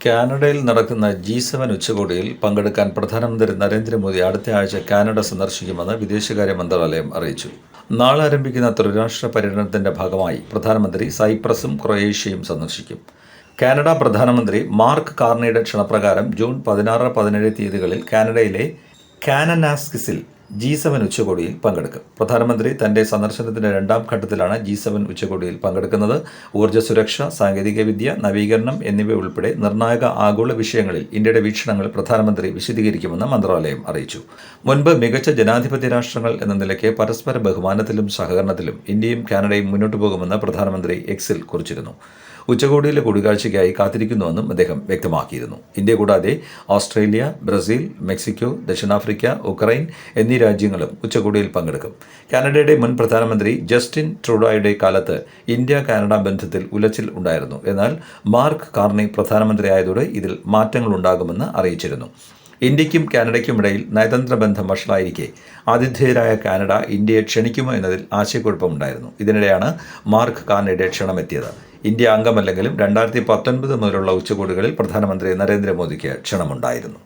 കാനഡയിൽ നടക്കുന്ന G7 ഉച്ചകോടിയിൽ പങ്കെടുക്കാൻ പ്രധാനമന്ത്രി നരേന്ദ്രമോദി അടുത്ത ആഴ്ച കാനഡ സന്ദർശിക്കുമെന്ന് വിദേശകാര്യ മന്ത്രാലയം അറിയിച്ചു. നാളെ ആരംഭിക്കുന്ന ത്രിരാഷ്ട്ര പര്യടനത്തിന്റെ ഭാഗമായി പ്രധാനമന്ത്രി സൈപ്രസും ക്രൊയേഷ്യയും സന്ദർശിക്കും. കാനഡ പ്രധാനമന്ത്രി മാർക്ക് കാർണിയുടെ ക്ഷണപ്രകാരം ജൂൺ 16-17 തീയതികളിൽ കാനഡയിലെ കാനനാസ്കിസിൽ G7 ഉച്ചകോടിയിൽ പങ്കെടുക്കും. പ്രധാനമന്ത്രി തന്റെ സന്ദർശനത്തിന്റെ രണ്ടാം ഘട്ടത്തിലാണ് G7 ഉച്ചകോടിയിൽ പങ്കെടുക്കുന്നത്. ഊർജ്ജ സുരക്ഷ, സാങ്കേതികവിദ്യ, നവീകരണം എന്നിവ ഉൾപ്പെടെ നിർണായക ആഗോള വിഷയങ്ങളിൽ ഇന്ത്യയുടെ വീക്ഷണങ്ങൾ പ്രധാനമന്ത്രി വിശദീകരിക്കുമെന്ന് മന്ത്രാലയം അറിയിച്ചു. മുൻപ് മികച്ച ജനാധിപത്യ രാഷ്ട്രങ്ങൾ എന്ന നിലയ്ക്ക് പരസ്പര ബഹുമാനത്തിലും സഹകരണത്തിലും ഇന്ത്യയും കാനഡയും മുന്നോട്ടു പോകുമെന്ന് പ്രധാനമന്ത്രി എക്സിൽ കുറിച്ചിരുന്നു. ഉച്ചകോടിയിലെ കൂടിക്കാഴ്ചയ്ക്കായി കാത്തിരിക്കുന്നുവെന്നും അദ്ദേഹം വ്യക്തമാക്കിയിരുന്നു. ഇന്ത്യ കൂടാതെ ഓസ്ട്രേലിയ, ബ്രസീൽ, മെക്സിക്കോ, ദക്ഷിണാഫ്രിക്ക, ഉക്രൈൻ എന്നീ രാജ്യങ്ങളും ഉച്ചകോടിയിൽ പങ്കെടുക്കും. കാനഡയുടെ മുൻ പ്രധാനമന്ത്രി ജസ്റ്റിൻ ട്രൂഡോയുടെ കാലത്ത് ഇന്ത്യ കാനഡ ബന്ധത്തിൽ ഉലച്ചിൽ ഉണ്ടായിരുന്നു. എന്നാൽ മാർക്ക് കാർണി പ്രധാനമന്ത്രിയായതോടെ ഇതിൽ മാറ്റങ്ങളുണ്ടാകുമെന്ന് അറിയിച്ചിരുന്നു. ഇന്ത്യയ്ക്കും കാനഡയ്ക്കുമിടയിൽ നയതന്ത്ര ബന്ധം വഷളായിരിക്കെ ആതിഥേയരായ കാനഡ ഇന്ത്യയെ ക്ഷണിക്കുമോ എന്നതിൽ ആശയക്കുഴപ്പമുണ്ടായിരുന്നു. ഇതിനിടെയാണ് മാർക്ക് കാർണിയുടെ ക്ഷണമെത്തിയത്. ഇന്ത്യ അംഗമല്ലെങ്കിലും 2019 മുതലുള്ള ഉച്ചകോടികളിൽ പ്രധാനമന്ത്രി നരേന്ദ്രമോദിക്ക് ക്ഷണമുണ്ടായിരുന്നു.